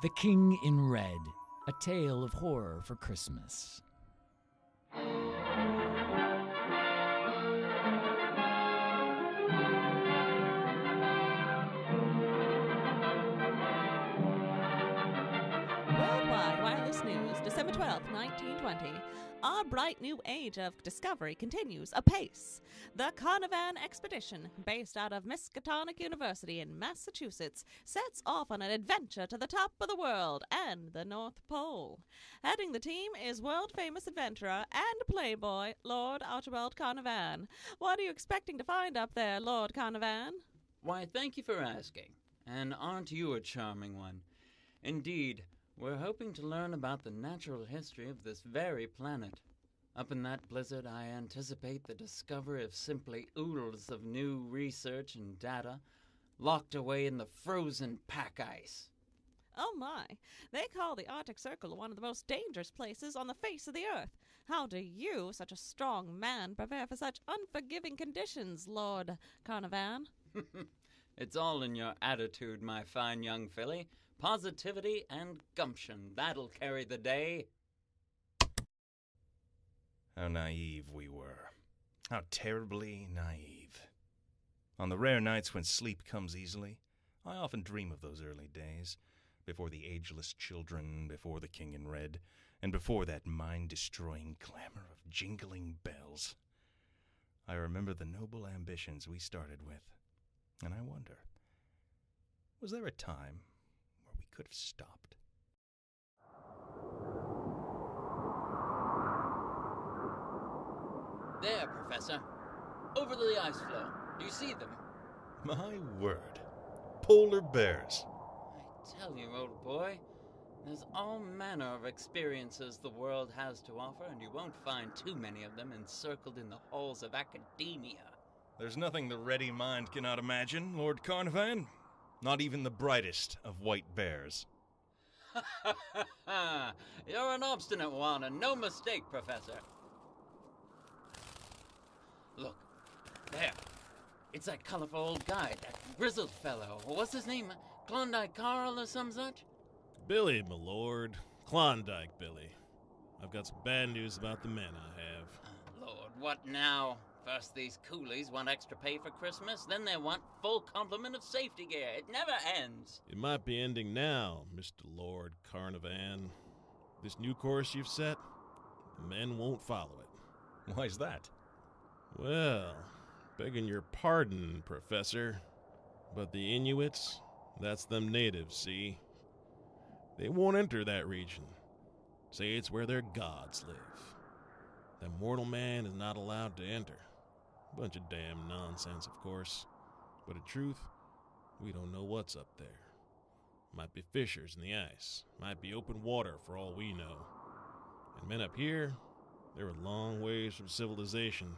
The King in Red, a tale of horror for Christmas. Worldwide Wireless News, December 12th, 1920. Our bright new age of discovery continues apace. The Carnivan Expedition, based out of Miskatonic University in Massachusetts, sets off on an adventure to the top of the world and the North Pole. Heading the team is world-famous adventurer and playboy Lord Archibald Carnivan. What are you expecting to find up there, Lord Carnivan? Why, thank you for asking. And aren't you a charming one? Indeed, we're hoping to learn about the natural history of this very planet. Up in that blizzard, I anticipate the discovery of simply oodles of new research and data locked away in the frozen pack ice. Oh my, they call the Arctic Circle one of the most dangerous places on the face of the Earth. How do you, such a strong man, prepare for such unforgiving conditions, Lord Carnivan? It's all in your attitude, my fine young filly. Positivity and gumption, that'll carry the day. How naive we were. How terribly naive. On the rare nights when sleep comes easily, I often dream of those early days, before the ageless children, before the King in Red, and before that mind-destroying clamor of jingling bells. I remember the noble ambitions we started with, and I wonder, was there a time where we could have stopped? There, Professor. Over the ice floe. Do you see them? My word. Polar bears. I tell you, old boy, there's all manner of experiences the world has to offer, and you won't find too many of them encircled in the halls of academia. There's nothing the ready mind cannot imagine, Lord Carnivan. Not even the brightest of white bears. You're an obstinate one, and no mistake, Professor. Look, there. It's that colorful old guy, that grizzled fellow. What's his name? Klondike Carl or some such? Billy, my lord. Klondike Billy. I've got some bad news about the men I have. Lord, what now? First these coolies want extra pay for Christmas, then they want full complement of safety gear. It never ends. It might be ending now, Mr. Lord Carnivan. This new course you've set, the men won't follow it. Why's that? Well, begging your pardon, Professor, but the Inuits, that's them natives, see? They won't enter that region. Say it's where their gods live. That mortal man is not allowed to enter. Bunch of damn nonsense, of course. But in truth, we don't know what's up there. Might be fissures in the ice. Might be open water for all we know. And men up here, they're a long ways from civilization.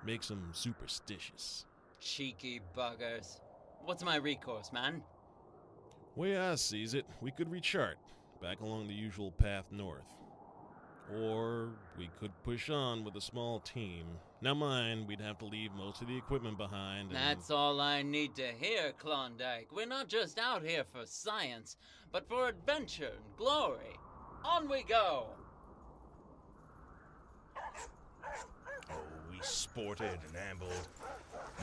Makes them superstitious. Cheeky buggers. What's my recourse, man? Way I sees it, we could rechart, back along the usual path north. Or we could push on with a small team. Now mind, we'd have to leave most of the equipment behind and... That's all I need to hear, Klondike. We're not just out here for science, but for adventure and glory. On we go! Oh, we sported and ambled,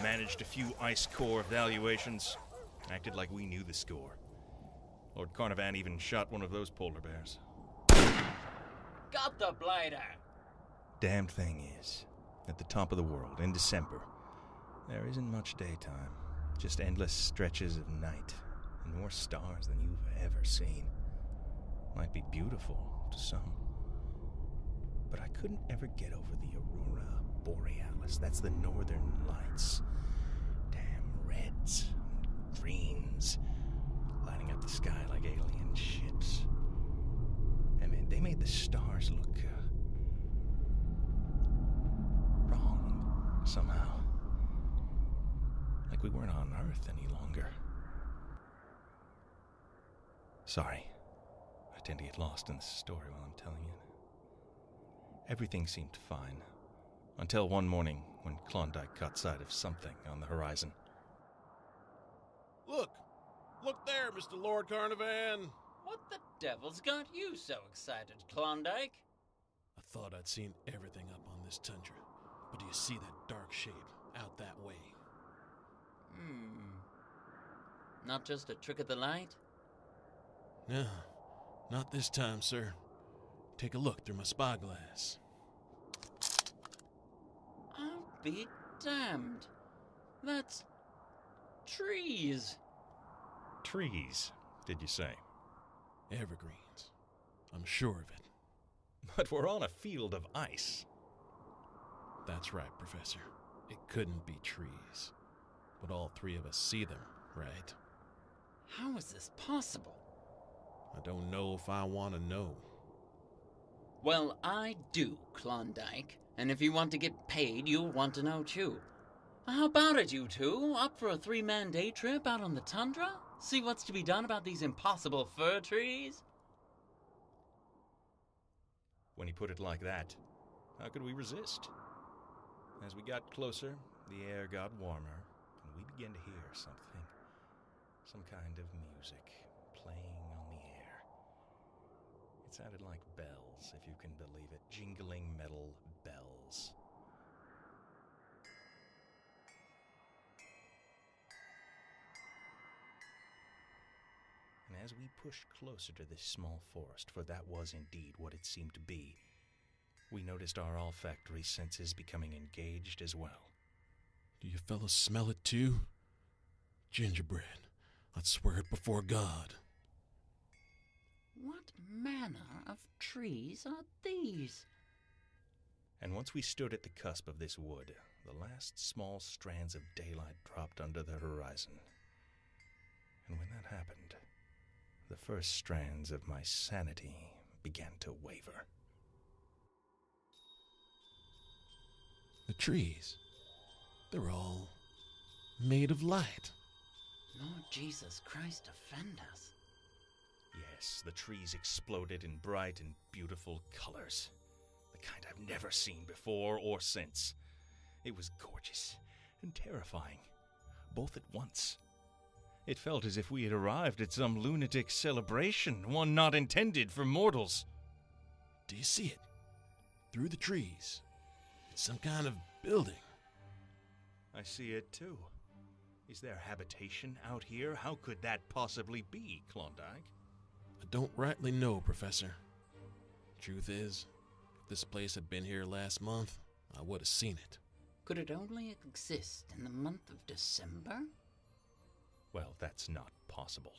managed a few ice core evaluations, acted like we knew the score. Lord Carnivan even shot one of those polar bears. Got the blighter! Damned thing is, at the top of the world, in December, there isn't much daytime, just endless stretches of night, and more stars than you've ever seen. Might be beautiful to some, but I couldn't ever get over the aurora borealis. That's the northern lights. Damn reds and greens, lighting up the sky like alien ships. I mean, they made the stars look wrong somehow. Like we weren't on Earth any longer. Sorry. I tend to get lost in the story while I'm telling it. Everything seemed fine, until one morning when Klondike caught sight of something on the horizon. Look there, Mr. Lord Carnivan. What the devil's got you so excited, Klondike? I thought I'd seen everything up on this tundra, but do you see that dark shape out that way? Not just a trick of the light? No, not this time, sir. Take a look through my spyglass. I'll be damned. That's trees. Trees, did you say? Evergreens. I'm sure of it. But we're on a field of ice. That's right, Professor. It couldn't be trees. But all three of us see them, right? How is this possible? I don't know if I want to know. Well, I do, Klondike. And if you want to get paid, you'll want to know too. How about it, you two? Up for a 3-man day trip out on the tundra? See what's to be done about these impossible fir trees? When you put it like that, how could we resist? As we got closer, the air got warmer, and we began to hear something. Some kind of music playing on the air. It sounded like bells, if you can believe it. Jingling metal bells. And as we pushed closer to this small forest, for that was indeed what it seemed to be, we noticed our olfactory senses becoming engaged as well. Do you fellas smell it too? Gingerbread. I'd swear it before God. What manner of trees are these? And once we stood at the cusp of this wood, the last small strands of daylight dropped under the horizon. And when that happened, the first strands of my sanity began to waver. The trees. They're all made of light. Lord Jesus Christ defend us. Yes, the trees exploded in bright and beautiful colors. The kind I've never seen before or since. It was gorgeous and terrifying, both at once. It felt as if we had arrived at some lunatic celebration, one not intended for mortals. Do you see it? Through the trees. It's some kind of building. I see it too. Is there habitation out here? How could that possibly be, Klondike? I don't rightly know, Professor. Truth is, if this place had been here last month, I would have seen it. Could it only exist in the month of December? Well, that's not possible.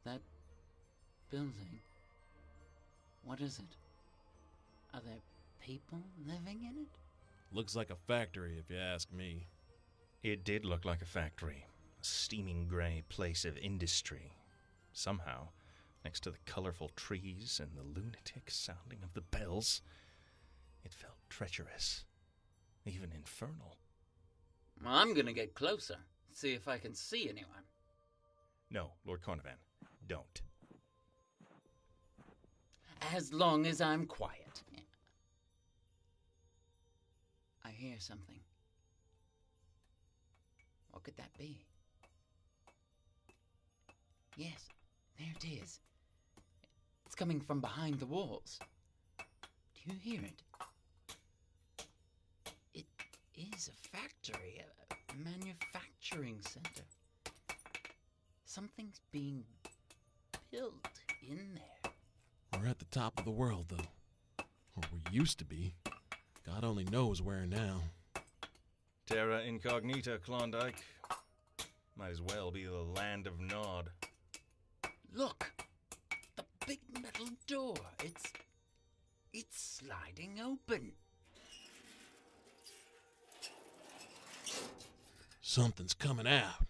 That building, what is it? Are there people living in it? Looks like a factory, if you ask me. It did look like a factory, a steaming gray place of industry. Somehow, next to the colorful trees and the lunatic sounding of the bells, it felt treacherous, even infernal. Well, I'm gonna get closer, see if I can see anyone. No, Lord Carnavan, don't. As long as I'm quiet. I hear something. What could that be? Yes, there it is. It's coming from behind the walls. Do you hear it? It is a factory, a manufacturing center. Something's being built in there. We're at the top of the world, though. Or we used to be. God only knows where now. Terra incognita, Klondike. Might as well be the land of Nod. Look! The big metal door. It's sliding open. Something's coming out.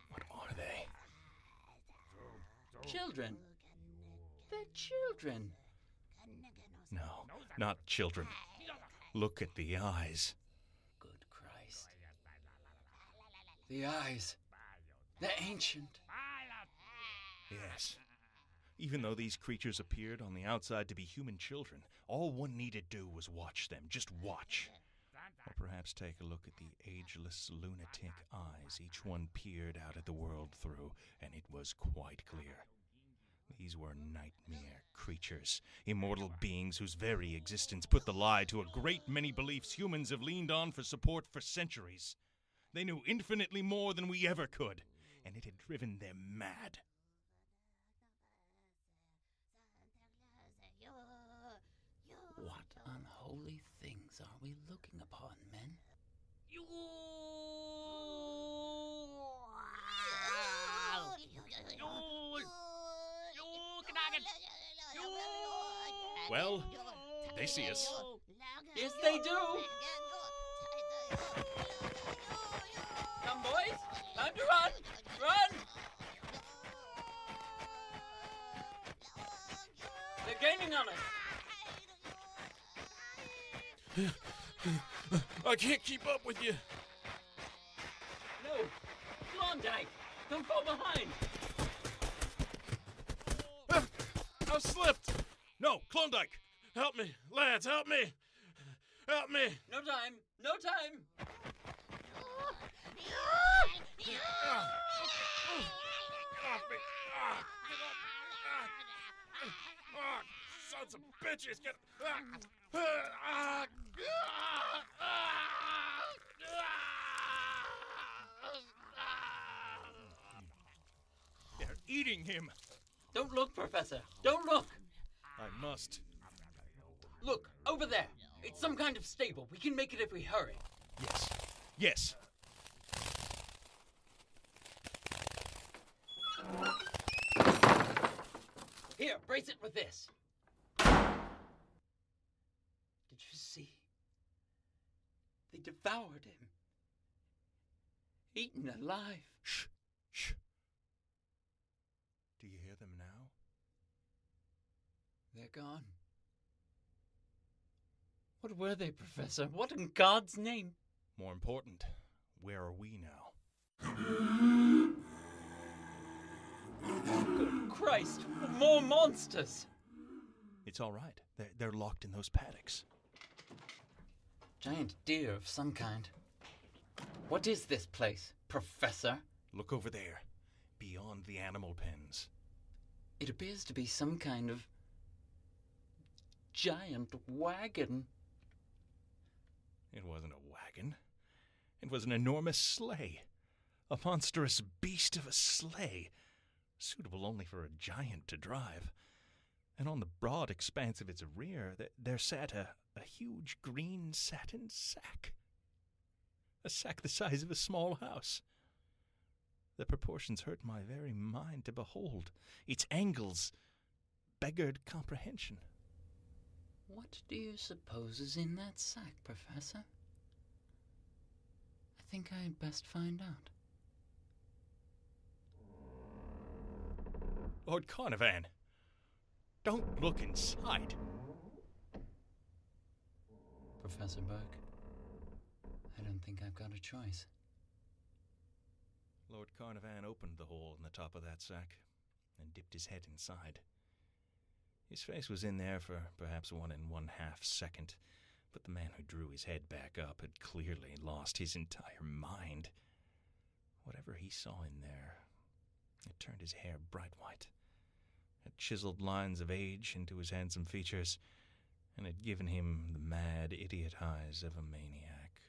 What are they? Children. They're children. No, not children. Look at the eyes. Good Christ. The eyes. They're ancient. Yes. Even though these creatures appeared on the outside to be human children, all one needed do was watch them, just watch. Or perhaps take a look at the ageless, lunatic eyes each one peered out at the world through, and it was quite clear. These were nightmare creatures, immortal beings whose very existence put the lie to a great many beliefs humans have leaned on for support for centuries. They knew infinitely more than we ever could, and it had driven them mad. What unholy things are we looking upon, men? Well, they see us. Yes, they do! Come, boys! Time to run! Run! They're gaining on us! I can't keep up with you. No! Klondike! Don't fall behind! I've slipped. No, Klondike! Help me, lads, help me. Help me. No time! No time! Sons of bitches, get... They're eating him! Don't look, Professor! Don't look! I must. Look, over there! It's some kind of stable. We can make it if we hurry. Yes. Yes. Here, brace it with this. Did you see? They devoured him. Eaten alive. Shh. Shh. Do you hear them now? They're gone. What were they, Professor? What in God's name? More important, where are we now? Good Christ! More monsters! It's all right. They're locked in those paddocks. Giant deer of some kind. What is this place, Professor? Look over there, beyond the animal pens. It appears to be some kind of giant wagon. It wasn't a wagon. It was an enormous sleigh. A monstrous beast of a sleigh, suitable only for a giant to drive. And on the broad expanse of its rear, there sat a huge green satin sack. A sack the size of a small house. The proportions hurt my very mind to behold. Its angles beggared comprehension. What do you suppose is in that sack, Professor? I think I'd best find out. Lord Carnarvon, don't look inside. Professor Burke, I don't think I've got a choice. Lord Carnarvon opened the hole in the top of that sack and dipped his head inside. His face was in there for perhaps 1 1/2 second, but the man who drew his head back up had clearly lost his entire mind. Whatever he saw in there, it turned his hair bright white, had chiseled lines of age into his handsome features, and had given him the mad idiot eyes of a maniac.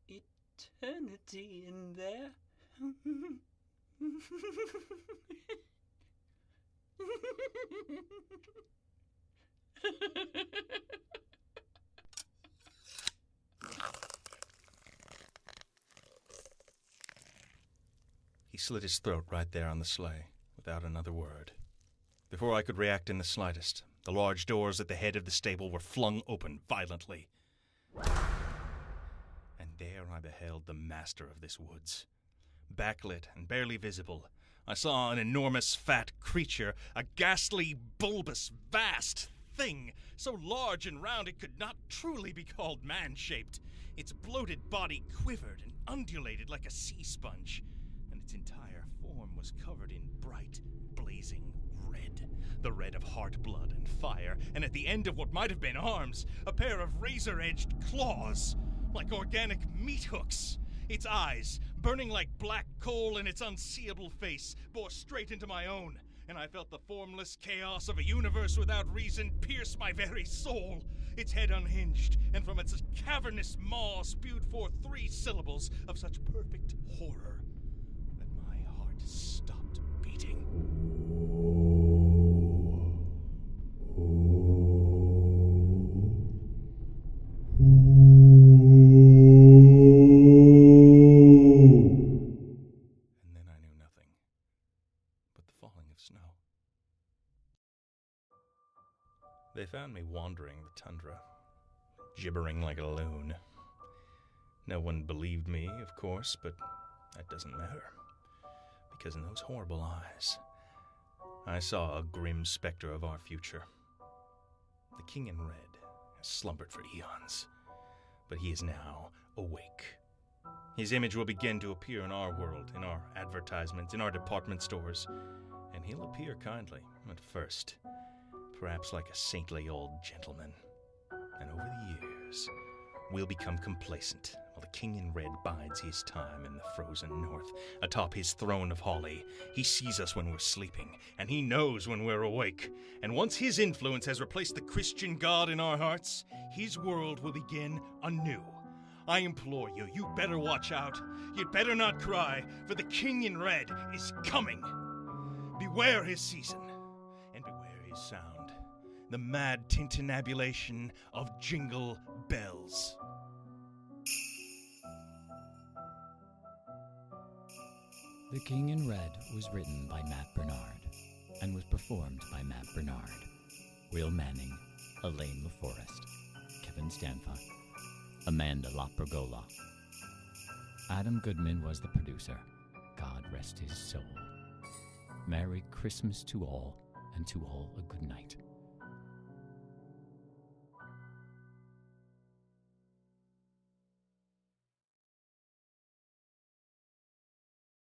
It's eternity in there. He slit his throat right there on the sleigh, without another word. Before I could react in the slightest, the large doors at the head of the stable were flung open violently. And there I beheld the master of this woods. Backlit and barely visible, I saw an enormous fat creature, a ghastly, bulbous, vast thing, so large and round it could not truly be called man-shaped. Its bloated body quivered and undulated like a sea sponge, and its entire form was covered in bright, blazing blazing red. The red of heart, blood, and fire, and at the end of what might have been arms, a pair of razor-edged claws, like organic meat hooks. Its eyes, burning like black coal in its unseeable face, bore straight into my own, and I felt the formless chaos of a universe without reason pierce my very soul. Its head unhinged, and from its cavernous maw spewed forth 3 syllables of such perfect horror that my heart stopped beating. And then I knew nothing but the falling of snow. They found me wandering the tundra, gibbering like a loon. No one believed me, of course, but that doesn't matter, because in those horrible eyes, I saw a grim specter of our future. The King in Red has slumbered for eons, but he is now awake. His image will begin to appear in our world, in our advertisements, in our department stores, and he'll appear kindly at first, perhaps like a saintly old gentleman. And over the years, we'll become complacent while the King in Red bides his time in the frozen north, atop his throne of holly. He sees us when we're sleeping, and he knows when we're awake. And once his influence has replaced the Christian God in our hearts, his world will begin anew. I implore you, you better watch out. You'd better not cry, for the King in Red is coming. Beware his season, and beware his sound. The mad tintinnabulation of jingle bells. The King in Red was written by Matt Bernhard and was performed by Matt Bernhard, Will Manning, Alain LeForest, Kevin Stanfa, Amanda LaPergola. Adam Goodman was the producer. God rest his soul. Merry Christmas to all, and to all a good night.